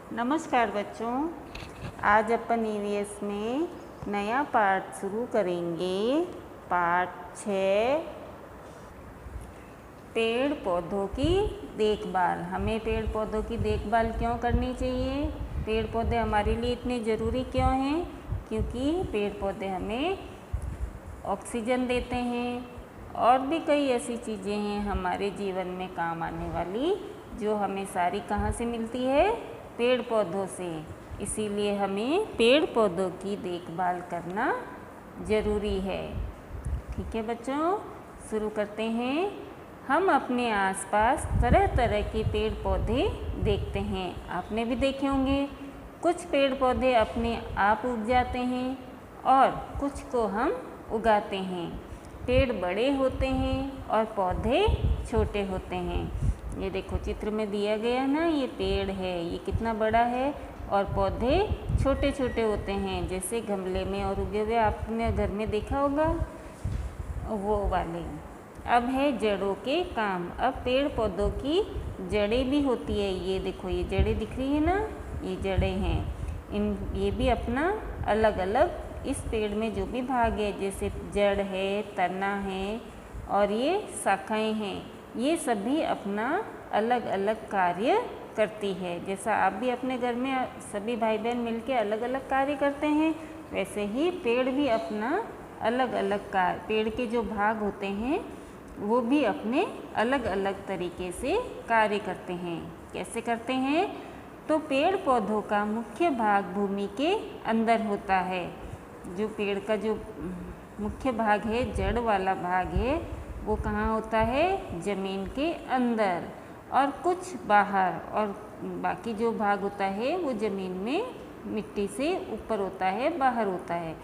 नमस्कार बच्चों, आज अपन ईवीएस में नया पाठ शुरू करेंगे। पाठ 6, पेड़ पौधों की देखभाल। हमें पेड़ पौधों की देखभाल क्यों करनी चाहिए? पेड़ पौधे हमारे लिए इतने ज़रूरी क्यों हैं? क्योंकि पेड़ पौधे हमें ऑक्सीजन देते हैं और भी कई ऐसी चीज़ें हैं हमारे जीवन में काम आने वाली, जो हमें सारी कहाँ से मिलती है? पेड़ पौधों से। इसीलिए हमें पेड़ पौधों की देखभाल करना ज़रूरी है। ठीक है बच्चों, शुरू करते हैं। हम अपने आसपास तरह तरह के पेड़ पौधे देखते हैं। आपने भी देखे होंगे। कुछ पेड़ पौधे अपने आप उग जाते हैं और कुछ को हम उगाते हैं। पेड़ बड़े होते हैं और पौधे छोटे होते हैं। ये देखो चित्र में दिया गया ना, ये पेड़ है, ये कितना बड़ा है और पौधे छोटे छोटे होते हैं, जैसे गमले में और उगे हुए आपने घर में देखा होगा वो वाले। अब है जड़ों के काम। अब पेड़ पौधों की जड़ें भी होती है। ये देखो, ये जड़ें दिख रही है ना, ये जड़ें हैं। ये भी अपना अलग अलग इस पेड़ में जो भी भाग है, जैसे जड़ है, तना है और ये शाखाएं हैं, ये सभी अपना अलग अलग कार्य करती है। जैसा आप भी अपने घर में सभी भाई बहन मिलके अलग अलग कार्य करते हैं, वैसे ही पेड़ भी अपना अलग अलग कार्य, पेड़ के जो भाग होते हैं वो भी अपने अलग अलग तरीके से कार्य करते हैं। कैसे करते हैं? तो पेड़ पौधों का मुख्य भाग भूमि के अंदर होता है। जो पेड़ का जो मुख्य भाग है, जड़ वाला भाग है, वो कहाँ होता है? ज़मीन के अंदर, और कुछ बाहर, और बाकी जो भाग होता है वो ज़मीन में मिट्टी से ऊपर होता है, बाहर होता है।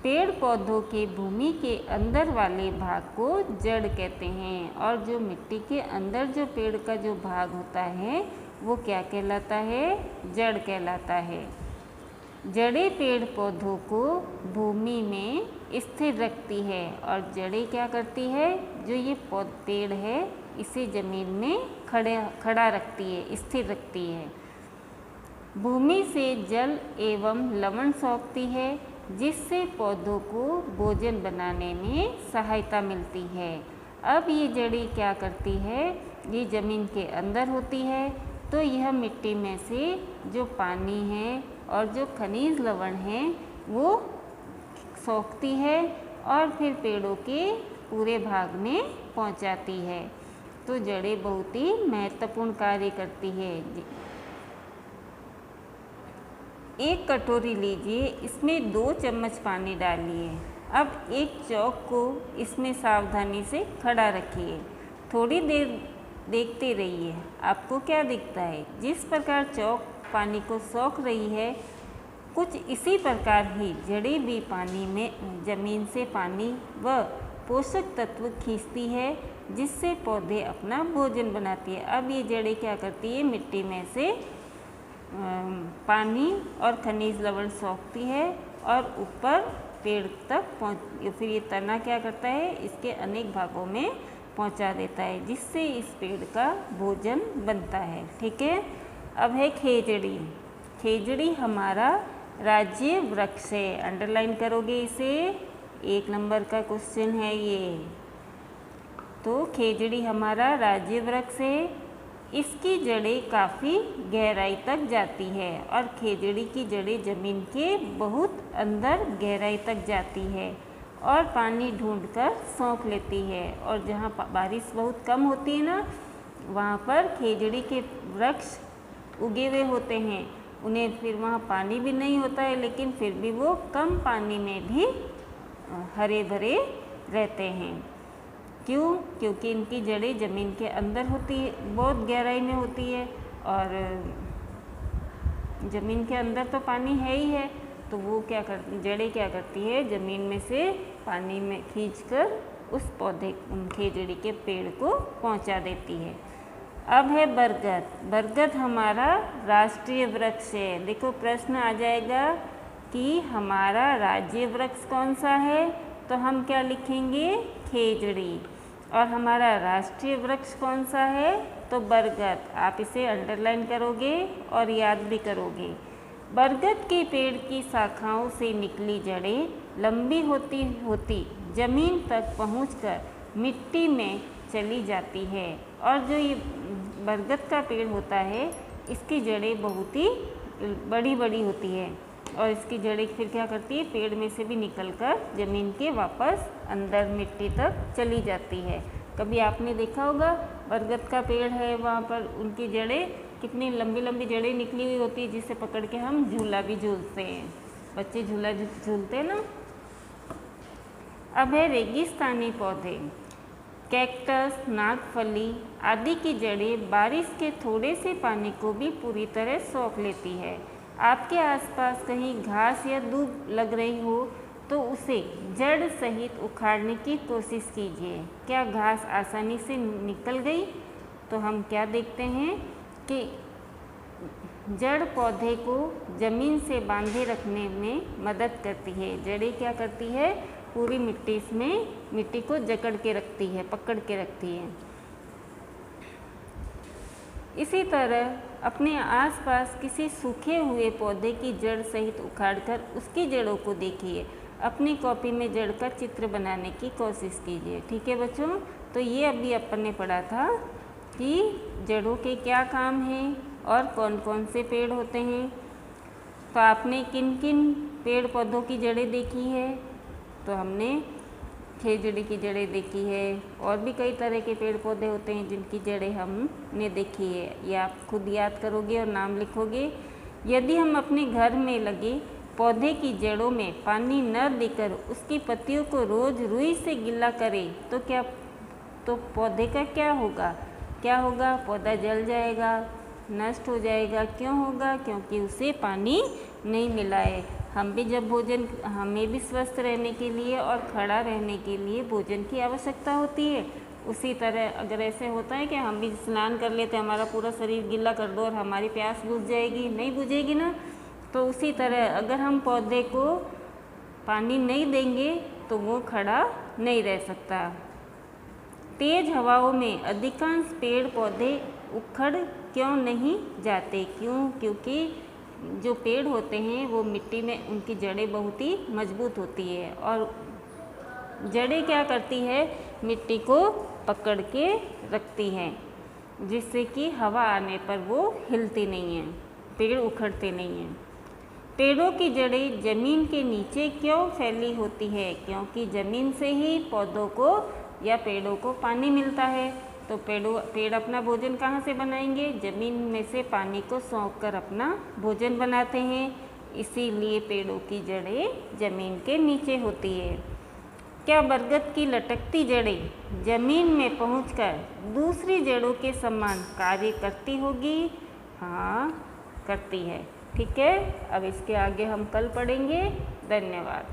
पेड़ पौधों के भूमि के अंदर वाले भाग को जड़ कहते हैं, और जो मिट्टी के अंदर जो पेड़ का जो भाग होता है वो क्या कहलाता है? जड़ कहलाता है। जड़ें पेड़ पौधों को भूमि में स्थिर रखती है, और जड़ें क्या करती है? जो ये पेड़ है इसे ज़मीन में खड़ा रखती है, स्थिर रखती है। भूमि से जल एवं लवण सोखती है, जिससे पौधों को भोजन बनाने में सहायता मिलती है। अब ये जड़ें क्या करती है? ये ज़मीन के अंदर होती है, तो यह मिट्टी में से जो पानी है और जो खनिज लवण है वो सोखती है और फिर पेड़ों के पूरे भाग में पहुंचाती है। तो जड़ें बहुत ही महत्वपूर्ण कार्य करती है। एक कटोरी लीजिए, इसमें 2 चम्मच पानी डालिए। अब एक चौक को इसमें सावधानी से खड़ा रखिए। थोड़ी देर देखते रहिए, आपको क्या दिखता है? जिस प्रकार चौक पानी को सोख रही है, कुछ इसी प्रकार ही जड़ें भी पानी में ज़मीन से पानी व पोषक तत्व खींचती है, जिससे पौधे अपना भोजन बनाती है। अब ये जड़ें क्या करती है? मिट्टी में से पानी और खनिज लवण सोखती है और ऊपर पेड़ तक फिर ये तना क्या करता है? इसके अनेक भागों में पहुंचा देता है, जिससे इस पेड़ का भोजन बनता है। ठीक है। अब है खेजड़ी। खेजड़ी हमारा राज्य वृक्ष है। अंडरलाइन करोगे इसे, 1 नंबर का क्वेश्चन है ये। तो खेजड़ी हमारा राज्य वृक्ष है। इसकी जड़ें काफ़ी गहराई तक जाती है, और खेजड़ी की जड़ें ज़मीन के बहुत अंदर गहराई तक जाती है और पानी ढूंढकर सोख लेती है। और जहाँ बारिश बहुत कम होती है ना, वहाँ पर खेजड़ी के वृक्ष उगे हुए होते हैं। उन्हें फिर वहाँ पानी भी नहीं होता है, लेकिन फिर भी वो कम पानी में भी हरे भरे रहते हैं। क्यों? क्योंकि इनकी जड़ें ज़मीन के अंदर होती है, बहुत गहराई में होती है, और ज़मीन के अंदर तो पानी है ही है, तो वो क्या करती, जड़ें क्या करती है? ज़मीन में से पानी में खींचकर उस पौधे, खेजड़ी के पेड़ को पहुंचा देती है। अब है बरगद। बरगद हमारा राष्ट्रीय वृक्ष है। देखो प्रश्न आ जाएगा कि हमारा राज्य वृक्ष कौन सा है, तो हम क्या लिखेंगे? खेजड़ी। और हमारा राष्ट्रीय वृक्ष कौन सा है? तो बरगद, आप इसे अंडरलाइन करोगे और याद भी करोगे। बरगद के पेड़ की शाखाओं से निकली जड़ें लंबी होती होती जमीन तक पहुंचकर मिट्टी में चली जाती है। और जो ये बरगद का पेड़ होता है इसकी जड़ें बहुत ही बड़ी बड़ी होती है और इसकी जड़ें फिर क्या करती है, पेड़ में से भी निकलकर ज़मीन के वापस अंदर मिट्टी तक चली जाती है। कभी आपने देखा होगा बरगद का पेड़ है, वहाँ पर उनकी जड़ें कितनी लंबी लंबी जड़ें निकली हुई होती है जिसे पकड़ के हम झूला भी झूलते हैं, बच्चे झूला झूलते हैं ना। अब है रेगिस्तानी पौधे। कैक्टस, नागफली आदि की जड़ें बारिश के थोड़े से पानी को भी पूरी तरह सोख लेती है। आपके आसपास कहीं घास या दूब लग रही हो तो उसे जड़ सहित उखाड़ने की कोशिश कीजिए। क्या घास आसानी से निकल गई? तो हम क्या देखते हैं कि जड़ पौधे को ज़मीन से बांधे रखने में मदद करती है। जड़ें क्या करती है, पूरी मिट्टी में मिट्टी को जकड़ के रखती है, पकड़ के रखती है। इसी तरह अपने आसपास किसी सूखे हुए पौधे की जड़ सहित उखाड़कर उसकी जड़ों को देखिए। अपनी कॉपी में जड़ का चित्र बनाने की कोशिश कीजिए। ठीक है बच्चों, तो ये अभी अपन ने पढ़ा था कि जड़ों के क्या काम हैं और कौन कौन से पेड़ होते हैं। तो आपने किन किन पेड़ पौधों की जड़ें देखी है? तो हमने खेजड़ी की जड़ें देखी है, और भी कई तरह के पेड़ पौधे होते हैं जिनकी जड़ें हमने देखी है। ये आप खुद याद करोगे और नाम लिखोगे। यदि हम अपने घर में लगे पौधे की जड़ों में पानी न देकर उसकी पत्तियों को रोज़ रुई से गिला करें तो पौधे का क्या होगा? पौधा जल जाएगा, नष्ट हो जाएगा। क्यों होगा? क्योंकि उसे पानी नहीं मिला है। हमें भी स्वस्थ रहने के लिए और खड़ा रहने के लिए भोजन की आवश्यकता होती है। उसी तरह अगर ऐसे होता है कि हम भी स्नान कर लेते, हमारा पूरा शरीर गीला कर दो और हमारी प्यास बुझ जाएगी? नहीं बुझेगी ना। तो उसी तरह अगर हम पौधे को पानी नहीं देंगे तो वो खड़ा नहीं रह सकता। तेज हवाओं में अधिकांश पेड़ पौधे उखड़ क्यों नहीं जाते? क्योंकि जो पेड़ होते हैं वो मिट्टी में उनकी जड़ें बहुत ही मजबूत होती है और जड़ें क्या करती है, मिट्टी को पकड़ के रखती हैं, जिससे कि हवा आने पर वो हिलती नहीं हैं, पेड़ उखड़ते नहीं हैं। पेड़ों की जड़ें जमीन के नीचे क्यों फैली होती है? क्योंकि जमीन से ही पौधों को या पेड़ों को पानी मिलता है। तो पेड़ अपना भोजन कहाँ से बनाएंगे? जमीन में से पानी को सोख कर अपना भोजन बनाते हैं। इसीलिए पेड़ों की जड़ें जमीन के नीचे होती है। क्या बरगद की लटकती जड़ें जमीन में पहुंचकर दूसरी जड़ों के समान कार्य करती होगी? हाँ, करती है। ठीक है, अब इसके आगे हम कल पढ़ेंगे। धन्यवाद।